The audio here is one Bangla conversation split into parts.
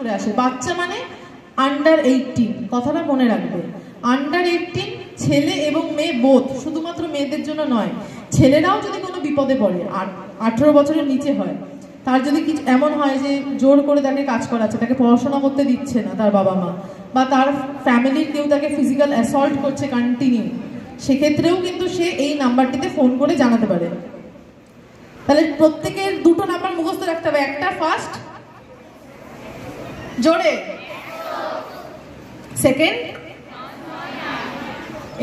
করে আসে। বাচ্চা মানে আন্ডার 18, কথাটা মনে রাখবে। আন্ডার 18 ছেলে এবং মেয়ে বোধ, শুধুমাত্র মেয়েদের জন্য নয়, ছেলেরাও যদি কোনো বিপদে পড়ে, 18 বছরের নিচে হয়, তার যদি কিছু এমন হয় যে জোর করে তাকে কাজ করাচ্ছে, তাকে পড়াশোনা করতে দিচ্ছে না তার বাবা মা, বা তার ফ্যামিলির কেউ তাকে ফিজিক্যাল অ্যাসল্ট করছে কন্টিনিউ, সেক্ষেত্রেও কিন্তু সে এই নাম্বারটিতে ফোন করে জানাতে পারে। তাহলে প্রত্যেকের দুটো নাম্বার মুখস্থ রাখতে হবে। একটা ফার্স্ট, জোরে সেকেন্ড।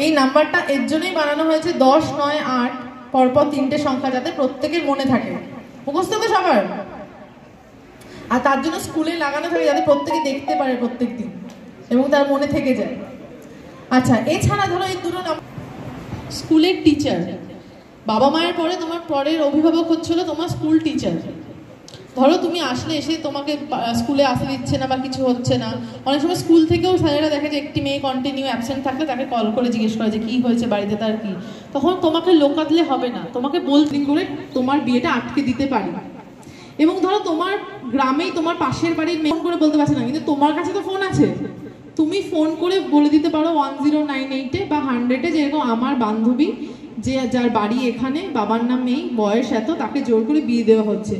এই নাম্বারটা এর জন্যই বানানো হয়েছে 10, 9, 8 পরপর 3টে সংখ্যা, যাতে প্রত্যেকের মনে থাকে। মুখস্থ তো সবার, আর তার জন্য স্কুলে লাগানো থাকে যাতে প্রত্যেকে দেখতে পারে প্রত্যেক দিন এবং তার মনে থেকে যায়। আচ্ছা, এছাড়া ধরো এই দুটো নাম্বার, স্কুলের টিচার, বাবা মায়ের পরে তোমার পরের অভিভাবক হচ্ছিল তোমার স্কুল টিচার। ধরো তুমি আসলে, এসে তোমাকে স্কুলে আসতে দিচ্ছে না বা কিছু হচ্ছে না, অনেক সময় স্কুল থেকেও স্যারেরা দেখে যে একটি মেয়ে কন্টিনিউ অ্যাবসেন্ট থাকলে তাকে কল করে জিজ্ঞেস করে যে কী হয়েছে বাড়িতে, তার কি। তখন তোমাকে লোকাতলে হবে না, তোমাকে বলতে করে তোমার বিয়েটা আটকে দিতে পারি। এবং ধরো তোমার গ্রামেই তোমার পাশের বাড়ির মেয়ে ফোন করে বলতে পারছে না, কিন্তু তোমার কাছে তো ফোন আছে, তুমি ফোন করে বলে দিতে পারো 1098-এ বা 100-এ, যেরকম আমার বান্ধবী যে যার বাড়ি এখানে, বাবার নাম এই, বয়স এত, তাকে জোর করে বিয়ে দেওয়া হচ্ছে।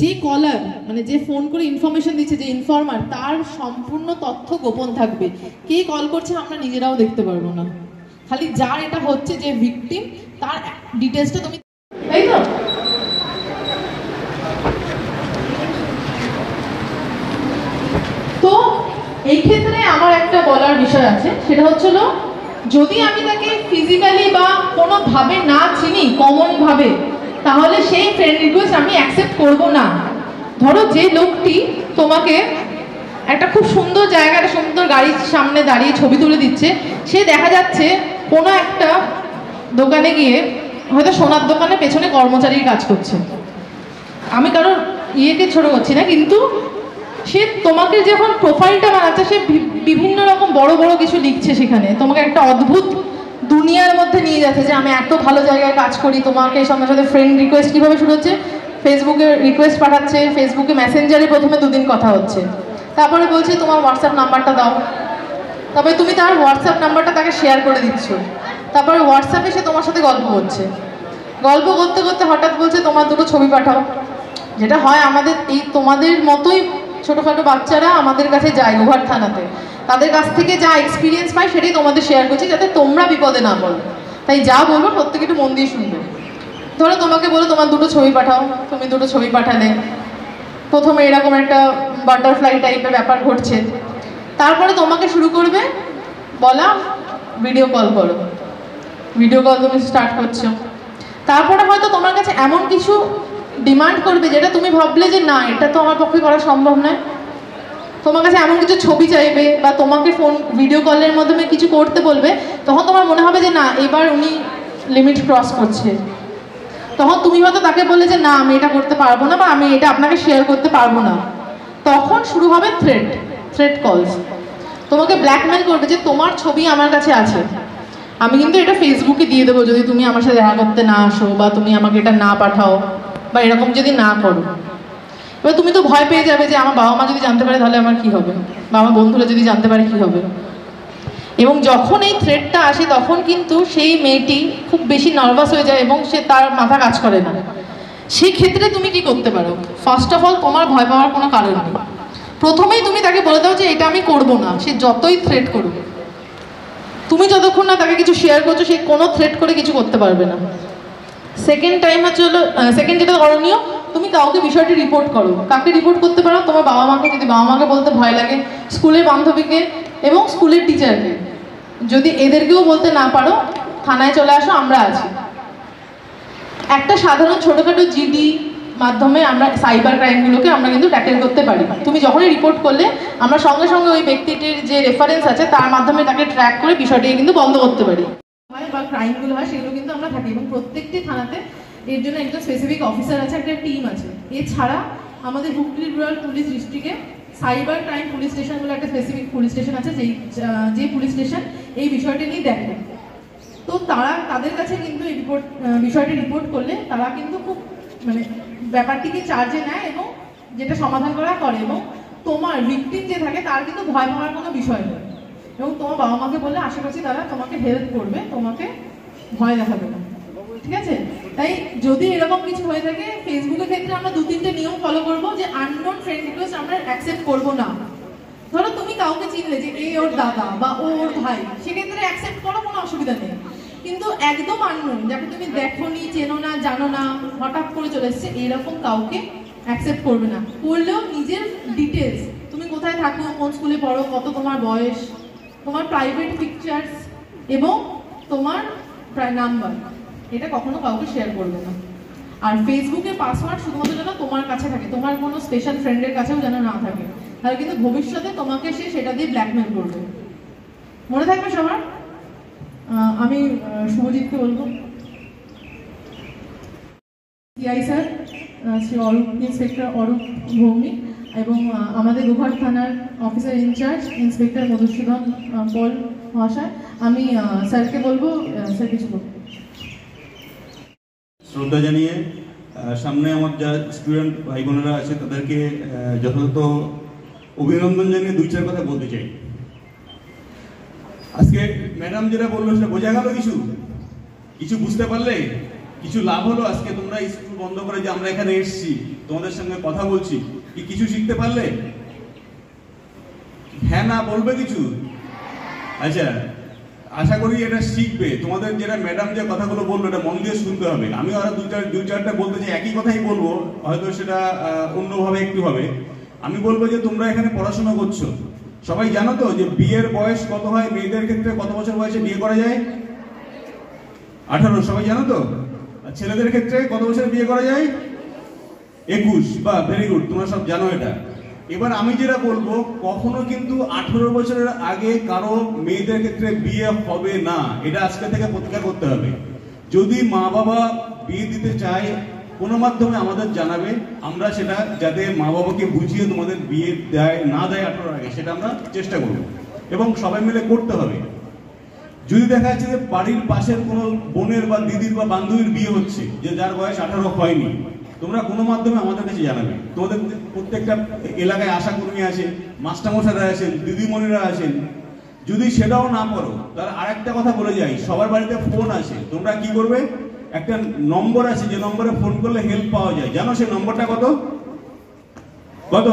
যে কলার মানে যে ফোন করে ইনফরমেশন দিচ্ছে, যে ইনফর্মার, তার সম্পূর্ণ তথ্য গোপন থাকবে। কে কল করছে আমরা নিজেরাও দেখতে পারবো না, খালি যার এটা হচ্ছে, যে ভিকটিম, তার ডিটেলসটা তুমি, তাই তো? তো এই ক্ষেত্রে আমার একটা বলার বিষয় আছে, সেটা হচ্ছিল, যদি আমি তাকে ফিজিক্যালি বা কোনোভাবে না চিনি, কমন ভাবে, তাহলে সেই ফ্রেন্ড রিকোয়েস্ট আমি অ্যাকসেপ্ট করব না। ধরো যে লোকটি তোমাকে একটা খুব সুন্দর জায়গা, একটা সুন্দর গাড়ির সামনে দাঁড়িয়ে ছবি তুলে দিচ্ছে, সে দেখা যাচ্ছে কোনো একটা দোকানে গিয়ে, হয়তো সোনার দোকানে পেছনে কর্মচারীর কাজ করছে, আমি কারোর ইয়েকে ছোট করছি না, কিন্তু সে তোমাকে যখন প্রোফাইলটা বানাচ্ছে, সে বিভিন্ন রকম বড় বড় কিছু লিখছে সেখানে, তোমাকে একটা অদ্ভুত দুনিয়ার মধ্যে নিয়ে যাচ্ছে, যে আমি এত ভালো জায়গায় কাজ করি। তোমাকে সঙ্গে সাথে ফ্রেন্ড রিকোয়েস্ট কীভাবে শুরু হচ্ছে, ফেসবুকে রিকোয়েস্ট পাঠাচ্ছে, ফেসবুকে মেসেঞ্জারে প্রথমে 2 দিন কথা হচ্ছে, তারপরে বলছে তোমার হোয়াটসঅ্যাপ নাম্বারটা দাও, তারপরে তুমি তার হোয়াটসঅ্যাপ নাম্বারটা তাকে শেয়ার করে দিচ্ছ, তারপরে হোয়াটসঅ্যাপে সে তোমার সাথে গল্প করছে, গল্প করতে করতে হঠাৎ বলছে তোমার দুটো ছবি পাঠাও। যেটা হয় আমাদের এই তোমাদের মতোই ছোটোখাটো বাচ্চারা আমাদের কাছে যায় গোঘাট থানাতে, তাদের কাছ থেকে যা এক্সপিরিয়েন্স পায় সেটাই তোমাদের শেয়ার করছি, যাতে তোমরা বিপদে না পড়ো। তাই যা বলবো প্রত্যেকে একটু মন দিয়ে শুনবে। ধরো তোমাকে বলো তোমার দুটো ছবি পাঠাও, তুমি দুটো ছবি পাঠালে, প্রথমে এরকম একটা বাটারফ্লাই টাইপের ব্যাপার ঘটছে, তারপরে তোমাকে শুরু করবে বলা ভিডিও কল করো, ভিডিও কল তুমি স্টার্ট করছো, তারপরে হয়তো তোমার কাছে এমন কিছু ডিমান্ড করবে যেটা তুমি ভাবলে যে না, এটা তো আমার পক্ষে করা সম্ভব নয়। তোমার কাছে এমন কিছু ছবি চাইবে বা তোমাকে ফোন ভিডিও কলের মাধ্যমে কিছু করতে বলবে, তখন তোমার মনে হবে যে না, এবার উনি লিমিট ক্রস করছে। তখন তুমি হয়তো তাকে বললে যে না, আমি এটা করতে পারবো না, বা আমি এটা আপনাকে শেয়ার করতে পারবো না। তখন শুরু হবে থ্রেট কলস। তোমাকে ব্ল্যাকমেল করবে যে তোমার ছবি আমার কাছে আছে, আমি কিন্তু এটা ফেসবুকে দিয়ে দেবো যদি তুমি আমার সাথে দেখা করতে না আসো, বা তুমি আমাকে এটা না পাঠাও, বা এরকম যদি না করো। এবার তুমি তো ভয় পেয়ে যাবে যে আমার বাবা মা যদি জানতে পারে তাহলে আমার কি হবে, বা আমার বন্ধুরা যদি জানতে পারে কি হবে। এবং যখন এই থ্রেটটা আসে, তখন কিন্তু সেই মেয়েটি খুব বেশি নার্ভাস হয়ে যায় এবং সে তার মাথা কাজ করে না। সেই ক্ষেত্রে তুমি কি করতে পারো? ফার্স্ট অফ অল, তোমার ভয় পাওয়ার কোনো কারণ নেই। প্রথমেই তুমি তাকে বলে দাও যে এটা আমি করবো না, সে যতই থ্রেট করুক। তুমি যতক্ষণ না তাকে কিছু শেয়ার করছো, সে কোনো থ্রেট করে কিছু করতে পারবে না। সেকেন্ড টাইম হচ্ছে হলো, সেকেন্ড যেটা করণীয়, তুমি কাউকে বিষয়টি রিপোর্ট করো। কাকে রিপোর্ট করতে পারো? তোমার বাবা মাকে, যদি বাবা মাকে বলতে ভয় লাগে, স্কুলের বান্ধবীকে এবং স্কুলের টিচারকে। যদি এদেরকেও বলতে না পারো, থানায় চলে আসো, আমরা আছি। একটা সাধারণ ছোটোখাটো জিডি মাধ্যমে আমরা সাইবার ক্রাইমগুলোকে আমরা কিন্তু ট্যাকেল করতে পারি। তুমি যখনই রিপোর্ট করলে, আমরা সঙ্গে সঙ্গে ওই ব্যক্তিটির যে রেফারেন্স আছে তার মাধ্যমে তাকে ট্র্যাক করে বিষয়টিকে কিন্তু বন্ধ করতে পারি। বা ক্রাইমগুলো হয় সেগুলো কিন্তু আমরা থাকি, এবং প্রত্যেকটি থানাতে এর জন্য একজন স্পেসিফিক অফিসার আছে, একটা টিম আছে। এছাড়া আমাদের হুগলি রুরাল পুলিশ ডিস্ট্রিক্টে সাইবার ক্রাইম পুলিশ স্টেশন বলে একটা স্পেসিফিক পুলিশ স্টেশন আছে, যে পুলিশ স্টেশন এই বিষয়টি নিয়ে দেখে। তো তারা তাদের কাছে কিন্তু এই বিষয়টি রিপোর্ট করলে তারা কিন্তু খুব ব্যাপারটিকে চার্জে নেয় এবং যেটা সমাধান করা করে, এবং তোমার ভিকটিম যে থাকে তার কিন্তু ভয় পাওয়ার কোনো বিষয় নেই, এবং তোমার বাবা মাকে বললে আশেপাশে তারা তোমাকে হেল্প করবে, তোমাকে ভয় দেখাবে না, ঠিক আছে? তাই যদি এরকম কিছু হয়ে থাকে, ফেসবুকের ক্ষেত্রে আমরা 2-3টে নিয়ম ফলো করবো যে আননোন ফ্রেন্ড রিকোয়েস্ট আমরা অ্যাকসেপ্ট করবো না। ধরো তুমি কাউকে চিনলে যে এ ওর দাদা বা ও ওর ভাই, সেক্ষেত্রে অ্যাকসেপ্ট করো, কোনো অসুবিধা নেই। কিন্তু একদম আননোন, যাকে তুমি দেখোনি, চেনো না, জানো না, হঠাৎ করে চলে এসছে, এরকম কাউকে অ্যাকসেপ্ট করবে না। করলেও নিজের ডিটেলস, তুমি কোথায় থাকো, কোন স্কুলে পড়ো, কত তোমার বয়স, তোমার প্রাইভেট পিকচার্স এবং তোমার নাম্বার, এটা কখনো কাউকে শেয়ার করবে না। আর ফেসবুকের পাসওয়ার্ড শুধুমাত্র যেন তোমার কাছে থাকে, তোমার কোনো স্পেশাল ফ্রেন্ডের কাছেও যেন না থাকে, তাহলে কিন্তু ভবিষ্যতে তোমাকে সে সেটা দিয়ে ব্ল্যাকমেল করবে। মনে থাকবে সবার। আমি শুভজিৎকে বলবো, CI sir Shri Arup, inspector Arup Bhowmik, এবং আমাদের গোঘাট থানার অফিসার ইনচার্জ ইন্সপেক্টর মধুসূদন পল মহাশয়, আমি স্যারকে বলবো, স্যার কিছু বলবো। শ্রদ্ধা জানিয়ে সামনে আমার যা স্টুডেন্ট ভাই বোনেরা আছে তাদেরকে যথাযথ অভিনন্দন জানিয়ে 2-4 কথা বলতে চাই। আজকে ম্যাডাম যেটা বললো সেটা বোঝা গেল, কিছু বুঝতে পারলে, কিছু লাভ হলো। আজকে তোমরা স্কুল বন্ধ করে যে আমরা এখানে এসেছি, তোমাদের সঙ্গে কথা বলছি, কিছু শিখতে পারলে? হ্যাঁ না বলবে কিছু? আচ্ছা, আশা করি এটা শিখবে। তোমাদের যেটা ম্যাডাম যে কথাগুলো বললো এটা মন দিয়ে শুনতে হবে। আমি আরো 2-4টা বলতে চাই, একই কথাই বলবো, হয়তো সেটা অন্যভাবে একটু হবে। আমি বলবো যে তোমরা এখানে পড়াশোনা করছো, সবাই জানো তো যে বিয়ের বয়স কত হয়, মেয়েদের ক্ষেত্রে কত বছর বয়সে বিয়ে করা যায়? 18। সবাই জানো তো? আর ছেলেদের ক্ষেত্রে কত বছর বিয়ে করা যায়? 21। বা ভেরি গুড, তোমরা সব জানো এটা। এবার আমি যেটা বলবো, কখনো কিন্তু 18 বছরের আগে কারো মেয়েদের ক্ষেত্রে বিয়ে হবে না, এটা আজকে থেকে প্রতিজ্ঞা করতে হবে। যদি মা বাবা বিয়ে দিতে চায় কোনো মাধ্যমে আমাদের জানাবে, আমরা সেটা যাতে মা বাবাকে বুঝিয়ে তোমাদের বিয়ে দেয় না দেয় 18 আগে, সেটা আমরা চেষ্টা করব এবং সবাই মিলে করতে হবে। যদি দেখা যাচ্ছে যে বাড়ির পাশের কোনো বোনের বা দিদির বা বান্ধবীর বিয়ে হচ্ছে, যে যার বয়স 18 হয়নি, তোমরা কোনো মাধ্যমে আমাদের কাছে জানাবে। তোমাদের প্রত্যেকটা এলাকায় আশাকর্মী আছেন, মাস্টারমশাইরা আছেন, দিদিমণিরা আছেন। যদি সেটাও না করো, তাহলে আরেকটা কথা বলে যাই, সবার বাড়িতে ফোন আছে। তোমরা কি করবে, একটা নম্বর আছে যে নম্বরে ফোন করলে হেল্প পাওয়া যায়। জানো সেই নম্বরটা কত? কত?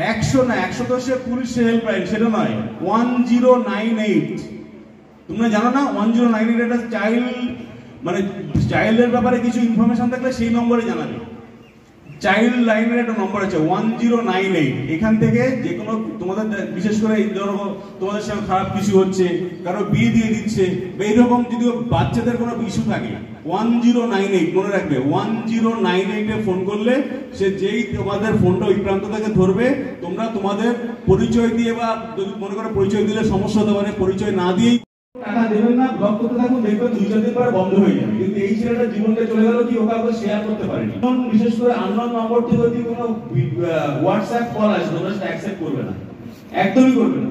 100 না, 100 তো সে পুলিশের হেল্পলাইন, সেটা নয়, 1098। তোমরা জানো না 1098 এটা চাইল্ডের ব্যাপারে কিছু ইনফরমেশন থাকলে সেই নম্বরে জানাবে। চাইল্ড লাইনের একটা নম্বর আছে 1098। এখান থেকে যে কোনো তোমাদের, বিশেষ করে এই ধরো তোমাদের সঙ্গে খারাপ কিছু হচ্ছে, কারো বিয়ে দিয়ে দিচ্ছে, এইরকম যদি বাচ্চাদের কোনো ইস্যু থাকে, 1098 মনে রাখবে। 1098 ফোন করলে সে যেই তোমাদের ফোনটা ওই প্রান্ত থেকে ধরবে, তোমরা তোমাদের পরিচয় দিয়ে, বা যদি মনে করো পরিচয় দিলে সমস্যা হতে পারে, পরিচয় না দিয়েই টাকা দেবেন না, ব্লক করতে থাকুন, দেখবেন 2-4 দিন পরে বন্ধ হয়ে যাবে। কিন্তু এই ছেলেটা জীবনটা চলে গেল কি, ওকে আবার শেয়ার করতে পারেনি। বিশেষ করে আননোন নম্বর থেকে যদি কোনো হোয়াটসঅ্যাপ কল আসে, তোমরা সেটা অ্যাকসেপ্ট করবে না, একদমই করবে না।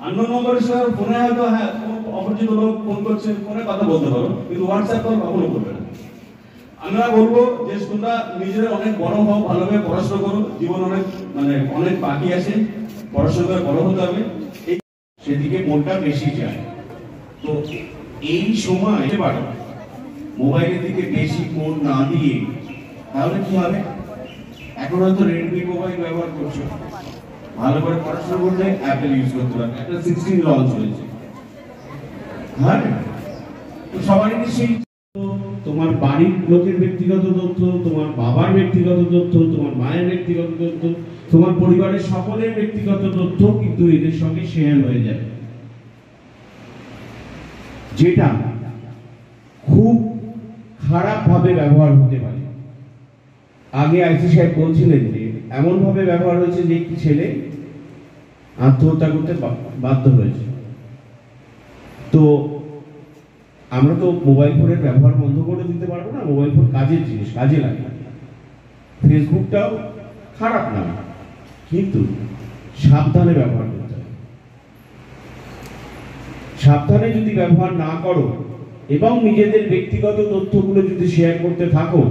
আননোন নম্বরের সাথে ফোনে হয়তো হ্যাঁ কোনো অপরিচিত লোক ফোন করছে, ফোনে কথা বলতে পারো, কিন্তু হোয়াটসঅ্যাপ কল কখনো করবে না। আমরা বলবো যে তোমরা নিজেরা অনেক বড় হও, ভালোভাবে পড়াশোনা করো, জীবন অনেক বাকি আছে, পড়াশোনা করে বড় হতে হবে, সেদিকে মনটা বেশি যায়। তো এই সময় মোবাইলের দিকে বেশি মন না দিয়ে, তাহলে কি হবে? এখন হয়তো রেডমি মোবাইল ব্যবহার করছো, ভালো করে পড়াশোনা করলে অ্যাপেল ইউজ করতে পারবে। একটা 16 লঞ্চ হয়েছে, হ্যাঁ, তো সবারই সেই তোমার বাড়ির লোকের ব্যক্তিগত তথ্য, তোমার বাবার ব্যক্তিগত তথ্য, তোমার মায়ের ব্যক্তিগত তথ্য, তোমার পরিবারের সকলের ব্যক্তিগত তথ্য কিন্তু এদের সঙ্গে শেয়ার হয়ে যাবে, যেটা খুব খারাপ ভাবে ব্যবহার হতে পারে। আগে আইসি সাহেব বলছিলেন যে এমন ভাবে ব্যবহার হয়েছে যে একটি ছেলে আত্মহত্যা করতে বাধ্য হয়েছে। তো আমরা তো মোবাইল ফোনের ব্যবহার বন্ধ করে দিতে পারবো না, মোবাইল ফোন কাজের জিনিস, কাজে লাগে। ফেসবুকটাও খারাপ না, কিন্তু সাবধানে ব্যবহার করতে হবে। সাবধানে যদি ব্যবহার না করো এবং নিজেদের ব্যক্তিগত তথ্যগুলো যদি শেয়ার করতে থাকো,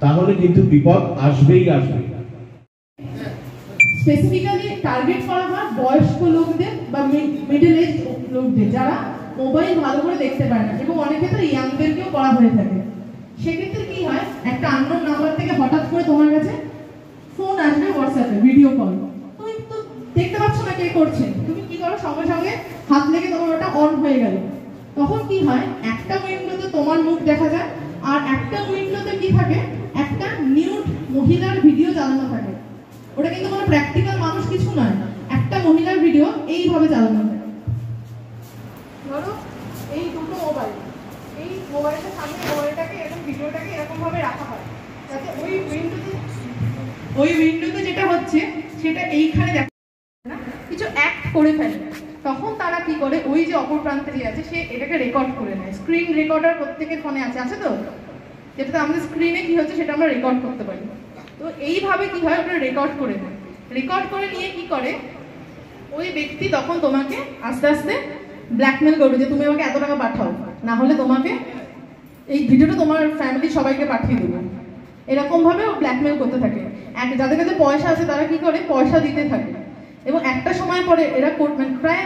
তাহলে কিন্তু বিপদ আসবেই আসবে। স্পেসিফিক্যালি টার্গেট করা হয় বয়স্ক লোকদের বা মিডল এজ লোকদের, যারা মোবাইল ভালো করে দেখতে পায় না, এবং অনেক ক্ষেত্রে ইয়াংদেরকেও করা হয়ে থাকে। সেক্ষেত্রে কি হয়, একটা আননোন নাম্বার থেকে হঠাৎ করে তোমার কাছে ফোন আসবে, হোয়াটসঅ্যাপে ভিডিও কল, তুমি তো দেখতে পাচ্ছ না কে করছে, তুমি কি করো, সঙ্গে সঙ্গে হাত লেগে তোমার ওটা অন হয়ে গেল। তখন কি হয়, একটা উইন্ডোতে তোমার মুখ দেখা যায়, আর একটা উইন্ডোতে কি থাকে, একটা নিউড মহিলার ভিডিও চালানো থাকে। ওটা কিন্তু কোনো প্র্যাকটিক্যাল মানুষ কিছু নয়, একটা মহিলার ভিডিও এইভাবে চালানো হয়। ধরো এই দুটো মোবাইল, এই মোবাইলটার সামনে মোবাইলটাকে এরকম ভিডিওটাকে এরকম ভাবে রাখা হয়, যাতে ওই উইন্ডোতে যেটা হচ্ছে সেটা এইখানে দেখা না, কিছু অ্যাক্ট করে ফেলে। তখন তারা কি করে, ওই যে অপর প্রান্তে যে আছে সে এটাকে রেকর্ড করে নেয়। স্ক্রিন রেকর্ডার প্রত্যেকের ফোনে আছে তো, যেটাতে আমাদের স্ক্রিনে কি হচ্ছে সেটা আমরা রেকর্ড করতে পারি। তো এইভাবে কি হয়, ওটা রেকর্ড করে নেয়। রেকর্ড করে নিয়ে কি করে, ওই ব্যক্তি তখন তোমাকে আস্তে আস্তে ব্ল্যাকমেল করবে যে তুমি আমাকে এত টাকা পাঠাও, না হলে তোমাকে এই ভিডিওটা তোমার ফ্যামিলি সবাইকে পাঠিয়ে দেবো। এরকম ভাবে ও ব্ল্যাকমেল করতে থাকে। যাদের কাছে পয়সা আছে তারা কি করে, পয়সা দিতে থাকে, এবং একটা সময় পরে এরা মানে প্রায়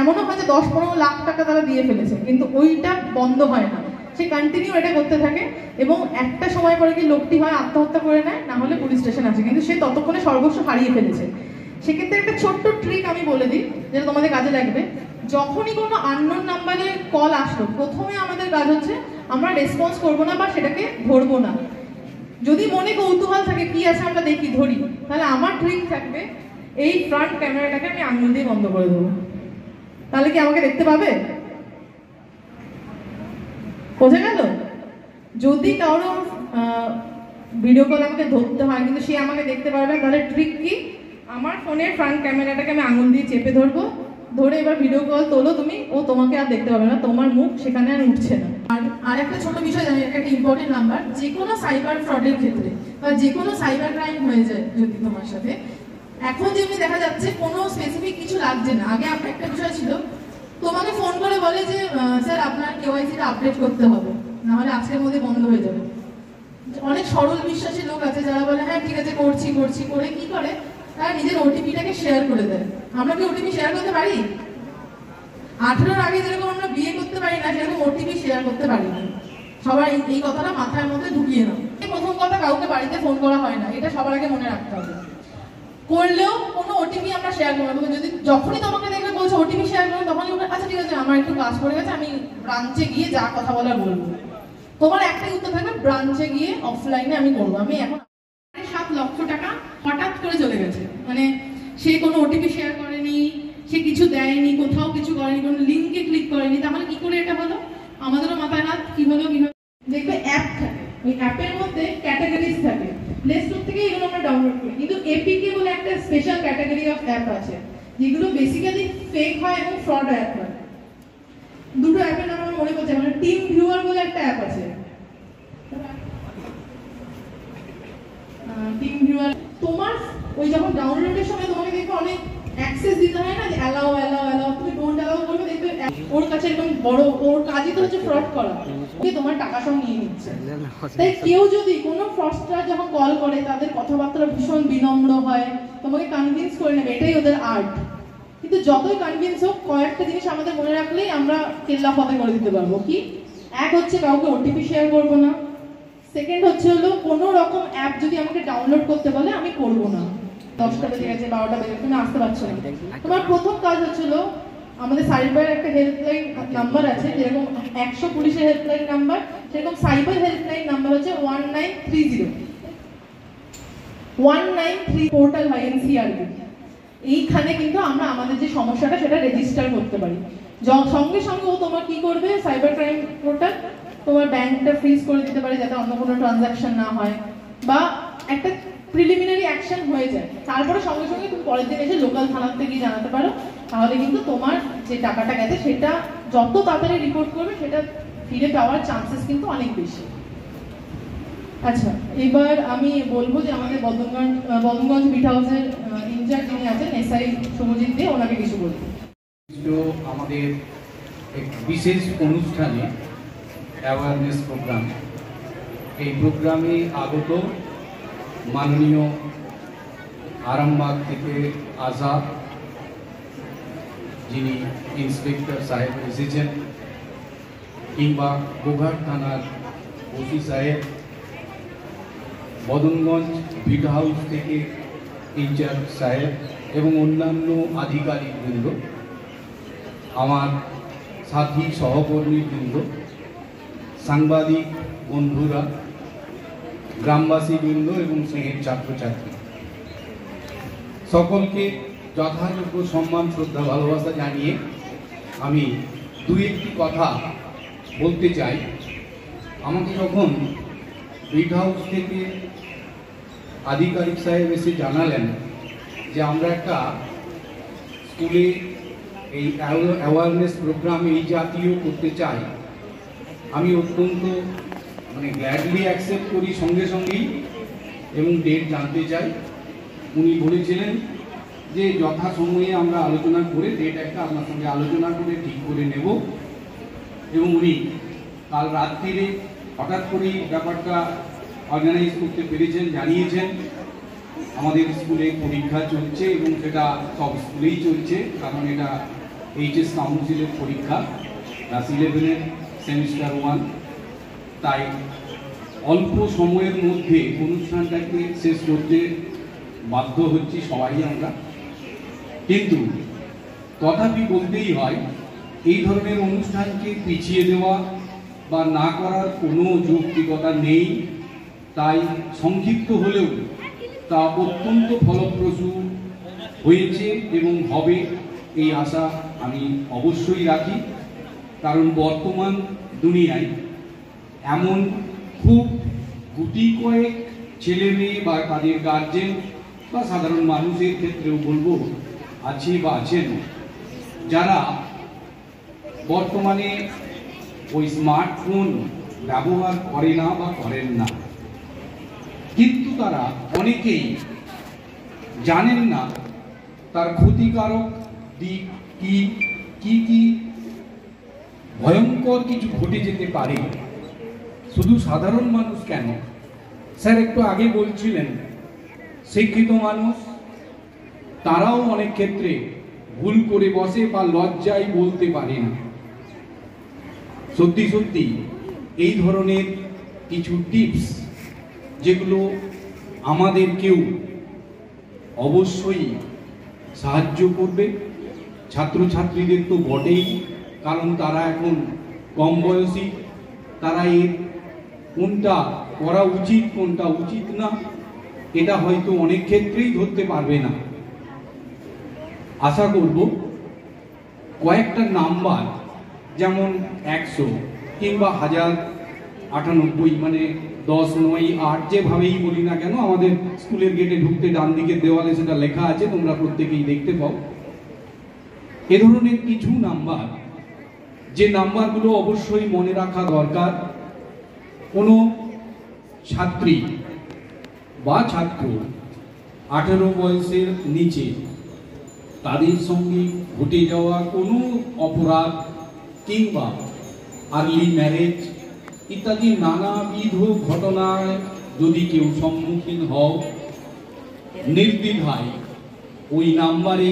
এমনও হয় যে 10-15 লাখ টাকা তারা দিয়ে ফেলেছে, কিন্তু ওইটা বন্ধ হয় না, সে কন্টিনিউ এটা করতে থাকে। এবং একটা সময় পরে কি লোকটি হয় আত্মহত্যা করে নেয়, না হলে পুলিশ স্টেশন আছে, কিন্তু সে ততক্ষণে সর্বস্ব হারিয়ে ফেলেছে। সেক্ষেত্রে একটা ছোট্ট ট্রিক আমি বলে দিই, যেটা তোমাদের কাজে লাগবে। যখনই কোনো আননোন নাম্বারে কল আসলো, প্রথমে আমাদের কাজ হচ্ছে আমরা রেসপন্স করবো না বা সেটাকে ধরবো না। যদি মনে কৌতূহল থাকে কি আছে আমরা দেখি ধরি, তাহলে আমার ট্রিক থাকবে এই ফ্রন্ট ক্যামেরাটাকে আমি আঙুল দিয়ে বন্ধ করে দেবো। তাহলে কি আমাকে দেখতে পাবে? বোঝা গেল? যদি কারো ভিডিও কল আমাকে ধরতে হয় কিন্তু সে আমাকে দেখতে পারবে, তাহলে ট্রিক কি, আমার ফোনের ফ্রন্ট ক্যামেরাটাকে আমি আঙুল দিয়ে চেপে ধরবো, ধরে এবার ভিডিও কল তোলো তুমি, ও তোমাকে আর দেখতে পাবে না, তোমার মুখ সেখানে আর উঠছে না। আর একটা ছোট বিষয় জানি, একটা ইম্পর্টেন্ট নাম্বার, যে কোনো সাইবার ফ্রডের ক্ষেত্রে বা যে কোনো সাইবার ক্রাইম হয়ে যায় যদি তোমার সাথে, এখন যেমনি দেখা যাচ্ছে কোনো স্পেসিফিক কিছু লাগছে না। আগে আপনার একটা বিষয় ছিল, তোমাকে ফোন করে বলে যে স্যার আপনার কেওয়াইসিটা আপডেট করতে হবে, না হলে আজকের মধ্যে বন্ধ হয়ে যাবে। অনেক সরল বিশ্বাসী লোক আছে যারা বলে হ্যাঁ ঠিক আছে করছি করে কি করে, তারা নিজের ওটিপিটাকে শেয়ার করে দেয়। আমরা কি ওটিপি শেয়ার করতে পারি? 18-র আগে যেরকম আমরা বিয়ে করতে পারি না, সেরকম ওটিপি শেয়ার করতে পারি না। সবাই এই কথাটা মাথার মধ্যে ঢুকিয়ে নাও। প্রথম কথা, কাউকে বাড়িতে ফোন করা হয় না, এটা সবার আগে মনে রাখতে হবে। করলেও কোনো ওটিপি আমরা শেয়ার করবো না। যদি যখনই তোমাকে দেখবে বলছো ওটিপি শেয়ার করো, তখনই বলবে আচ্ছা ঠিক আছে আমার একটু কাজ পড়ে গেছে, আমি ব্রাঞ্চে গিয়ে যা কথা বলার বলবো। তোমার একটাই উত্তর থাকবে, ব্রাঞ্চে গিয়ে অফলাইনে আমি করবো। আমি এখন 7 লক্ষ টাকা হঠাৎ করে চলে গেছে, মানে সে কোনো ওটিপি শেয়ার করেনি, সে কিছু দেয়নি, কোথাও কিছু করেনি, কোনো লিঙ্কে ক্লিক করেনি, তাহলে কি করে এটা হলো? আমাদেরও মাথায় হাত, কি হলো দেখবে অ্যাপ থাকে, ওই অ্যাপের মধ্যে ক্যাটাগরিজ থাকে, প্লে স্টোর থেকে এগুলো আমরা ডাউনলোড করি, কিন্তু এপিকে বলে একটা স্পেশাল ক্যাটাগরি অফ অ্যাপ আছে যেগুলো বেসিক্যালি ফেক হয় এবং ফ্রড অ্যাপ হয়। দুটো অ্যাপের নাম আমার মনে পড়ছে, মানে টিম ভিউয়ার বলে একটা অ্যাপ আছে, টিম ভিউয়ার। তোমার ওই যখন ডাউনলোডের সময় তোমাকে দেখবে অনেক অ্যাক্সেস দিতে হয় না, যে অ্যালাউ, তুমি ডোন্ট অ্যালাউ করবে, দেখবে ওর কাছে এরকম বড়, ওর কাজই তো হচ্ছে ফ্রড করা, তোমার টাকা সব নিয়ে নিচ্ছে। তাই কেউ যদি কোনো ফ্রডস্টার যখন কল করে, তাদের কথাবার্তা ভীষণ বিনম্র হয়, তোমাকে কনভিন্স করে নেবে, এটাই ওদের আর্ট। কিন্তু যতই কনভিন্স হোক, কয়েকটা জিনিস আমাদের মনে রাখলেই আমরা কেল্লা ফতে করে দিতে পারবো। কি? এক হচ্ছে কাউকে ওটিপি শেয়ার করবো না, সেকেন্ড হচ্ছে হলো কোনো রকম অ্যাপ যদি আমাকে ডাউনলোড করতে বলে আমি করবো না। 10টা বেজে গেছে, 12টা বেজে গেছে, তুমি আসতে পারছো না, তোমার প্রথম কাজ হচ্ছিল, আমাদের সাইবার একটা হেল্পলাইন নাম্বার আছে, যেরকম 100 পুলিশের হেল্পলাইন নাম্বার, সেরকম সাইবার হেল্পলাইন নাম্বার হচ্ছে 1930। 193 পোর্টাল হয় এনসিআরবি। এইখানে কিন্তু আমরা আমাদের যে সমস্যাটা সেটা রেজিস্টার করতে পারি। সঙ্গে সঙ্গে ও তোমার কি করবে, সাইবার ক্রাইম পোর্টাল তোমার ব্যাংকটা ফ্রিজ করে দিতে পারে যাতে অন্য কোনো ট্রানজাকশন না হয়, বা একটা প্রিলিমিনারি অ্যাকশন হয়ে যায়। তারপরে সঙ্গে সঙ্গে তুমি পরের দিন এসে লোকাল থানাতে গিয়ে জানাতে পারো, তাহলে কিন্তু তোমার যে টাকাটা গেছে সেটা যত তাড়াতাড়ি রিপোর্ট করবে সেটা ফিরে পাওয়ার চান্সেস কিন্তু অনেক বেশি। আচ্ছা, এবার আমি বলবো যে আমাদের বদনগঞ্জ বিট হাউসের ইনচার্জ যিনি আছেন এসআই শুভজিৎ দে, ওনাকে কিছু বলবো। আমাদের এক বিশেষ অনুষ্ঠানে অ্যাওয়ারনেস প্রোগ্রাম, এই প্রোগ্রামে আগত মাননীয় আরামবাগ থেকে আসা যিনি ইন্সপেক্টর সাহেব এসেছেন, কিংবা গোঘাট থানার ওসি সাহেব, বদনগঞ্জ ভিট হাউস থেকে ইনচার্জ সাহেব এবং অন্যান্য আধিকারিকবৃন্দ, আমার সাথী সহকর্মীবৃন্দ, সাংবাদিক বন্ধুরা, গ্রামবাসীবৃন্দ এবং স্নেহের ছাত্রছাত্রী, সকলকে যথাযোগ্য সম্মান, শ্রদ্ধা, ভালোবাসা জানিয়ে আমি দু একটি কথা বলতে চাই। আমাকে যখন ভিট হাউস থেকে আধিকারিক সাহেব এসে জানালেন যে আমরা একটা স্কুলে এই অ্যাওয়ারনেস প্রোগ্রাম এই জাতীয় করতে চাই, আমি অত্যন্ত গ্ল্যাডলি অ্যাকসেপ্ট করি সঙ্গে সঙ্গেই এবং ডেট জানতে চাই। উনি বলেছিলেন যে যথাসময়ে আমরা আলোচনা করে ডেট একটা আপনার সঙ্গে আলোচনা করে ঠিক করে নেব, এবং উনি কাল রাত্রিরে হঠাৎ করেই ব্যাপারটা অর্গানাইজ করতে পেরেছেন, জানিয়েছেন। আমাদের স্কুলে পরীক্ষা চলছে এবং সেটা সব স্কুলেই চলছে, কারণ এটা এইচএস কাউন্সিলের পরীক্ষা, ক্লাস 11-এর সেমিস্টার 1। তাই অল্প সময়ের মধ্যে অনুষ্ঠানটাকে শেষ করতে বাধ্য হচ্ছি সবাই আমরা, কিন্তু তথাপি বলতেই হয় এই ধরনের অনুষ্ঠানকে পিছিয়ে দেওয়া বা না করার কোনো যৌক্তিকতা নেই। তাই সংক্ষিপ্ত হলেও তা অত্যন্ত ফলপ্রসূ হয়েছে এবং হবে এই আশা আমি অবশ্যই রাখি। কারণ বর্তমান দুনিয়ায় এমন খুব গুটি কয়েক ছেলে মেয়ে বা তাদের গার্জেন বা সাধারণ মানুষের ক্ষেত্রেও বলবো আছে বা আছেন, যারা বর্তমানে ওই স্মার্টফোন ব্যবহার করে না বা করেন না, কিন্তু তারা অনেকেই জানেন না তার ক্ষতিকারক দিক কি কি কি ভয়ঙ্কর কিছু ঘটে যেতে পারে। শুধু সাধারণ মানুষ কেন, স্যার একটু আগে বলছিলেন শিক্ষিত মানুষ, তারাও অনেক ক্ষেত্রে ভুল করে বসে বা লজ্জায় বলতে পারে না। সত্যি সত্যি এই ধরনের কিছু টিপস যেগুলো আমাদেরকেও অবশ্যই সাহায্য করবে, ছাত্রছাত্রীদের তো বটেই, কারণ তারা এখন কম বয়সী, তারা এর কোনটা করা উচিত কোনটা উচিত না এটা হয়তো অনেক ক্ষেত্রেই ধরতে পারবে না। আশা করব কয়েকটা নাম্বার, যেমন 100 কিংবা 1098, 10, 9, 8 যেভাবেই বলি না কেন, আমাদের স্কুলের গেটে ঢুকতে ডান দিকের দেওয়ালে সেটা লেখা আছে, তোমরা প্রত্যেকেই দেখতে পাও। এ ধরনের কিছু নাম্বার, যে নাম্বারগুলো অবশ্যই মনে রাখা দরকার। কোনো ছাত্রী বা ছাত্র 18 বয়সের নিচে, তাদের সঙ্গে ঘটে যাওয়া কোনো অপরাধ কিংবা আর্লি ম্যারেজ ইত্যাদি নানাবিধ ঘটনায় যদি কেউ সম্মুখীন হও, নির্দ্বিধায় ওই নাম্বারে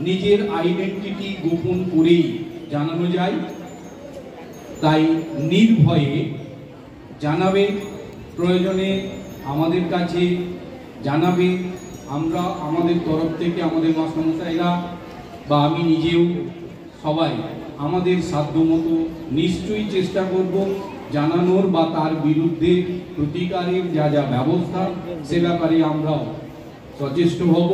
নিজের আইডেন্টিটি গোপন করেই জানানো যায়। তাই নির্ভয়ে জানাবে, প্রয়োজনে আমাদের কাছে জানাবে। আমরা আমাদের তরফ থেকে, আমাদের মাস্টারমশাইরা বা আমি নিজেও সবাই আমাদের সাধ্যমতো নিশ্চয়ই চেষ্টা করব জানানোর বা তার বিরুদ্ধে প্রতিকারের যা যা ব্যবস্থা সে ব্যাপারে আমরাও সচেষ্ট হব।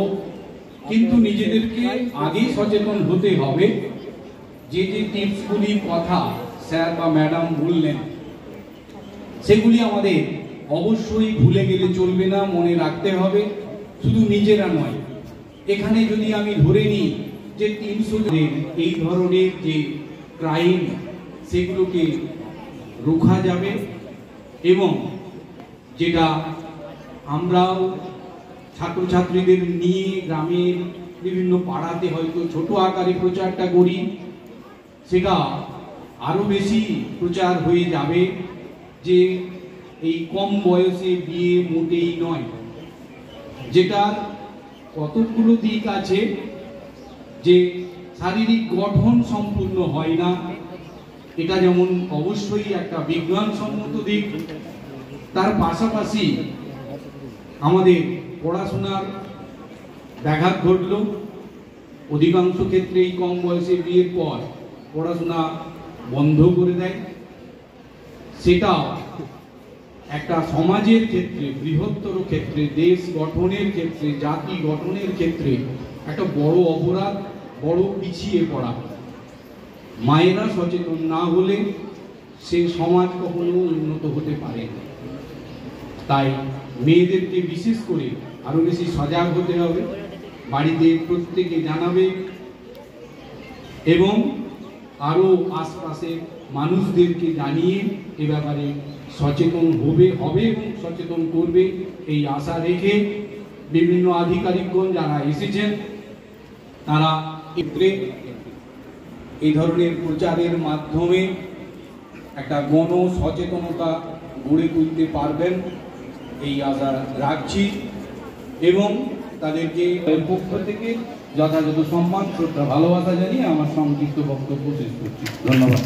কিন্তু নিজেদেরকে আগেই সচেতন হতে হবে। যে যে টিপসগুলির কথা স্যার বা ম্যাডাম বললেন, সেগুলি আমাদের অবশ্যই ভুলে গেলে চলবে না, মনে রাখতে হবে। শুধু নিজেরা নয়, এখানে যদি আমি ধরে নিই যে 300 এই ধরনের যে ক্রাইম সেগুলোকে রোখা যাবে, এবং যেটা আমরাও ছাত্রছাত্রীদের নিয়ে গ্রামের বিভিন্ন পাড়াতে হয়তো ছোট আকারে প্রচারটা করি, সেটা আরো বেশি প্রচার হয়ে যাবে যে এই কম বয়সে বিয়ে মোটেই নয়, যেটা কতগুলো দিক আছে। যে শারীরিক গঠন সম্পূর্ণ হয় না, এটা যেমন অবশ্যই একটা বিজ্ঞানসম্মত দিক। তার পাশাপাশি আমাদের পড়াশোনার ব্যাঘাত ঘটল। অধিকাংশ ক্ষেত্রেই কম বয়সে বিয়ের পর পড়াশোনা বন্ধ করে দেয়। সেটা একটা সমাজের ক্ষেত্রে, বৃহত্তর ক্ষেত্রে, দেশ গঠনের ক্ষেত্রে, জাতি গঠনের ক্ষেত্রে একটা বড় অপরাধ, বড় পিছিয়ে পড়া। মায়েরা সচেতন না হলে সে সমাজ কখনো উন্নত হতে পারে না। তাই মেয়েদেরকে বিশেষ করে আরো বেশি সজাগ হতে হবে, বাড়িতে প্রত্যেকে জানাবে এবং আরো আশপাশের মানুষদেরকে জানিয়ে এ ব্যাপারে সচেতন হবে এবং সচেতন করবে এই আশা রেখে বিভিন্ন আধিকারিকগণ যারা এসেছেন তারা ক্ষেত্রে এই ধরনের প্রচারের মাধ্যমে একটা গণ সচেতনতা গড়ে তুলতে পারবেন এই আশা রাখছি এবং তাদেরকে পক্ষ থেকে যথাযথ সম্মান, শ্রদ্ধা, ভালোবাসা জানিয়ে আমার সংক্ষিপ্ত বক্তব্য শেষ করছি। ধন্যবাদ।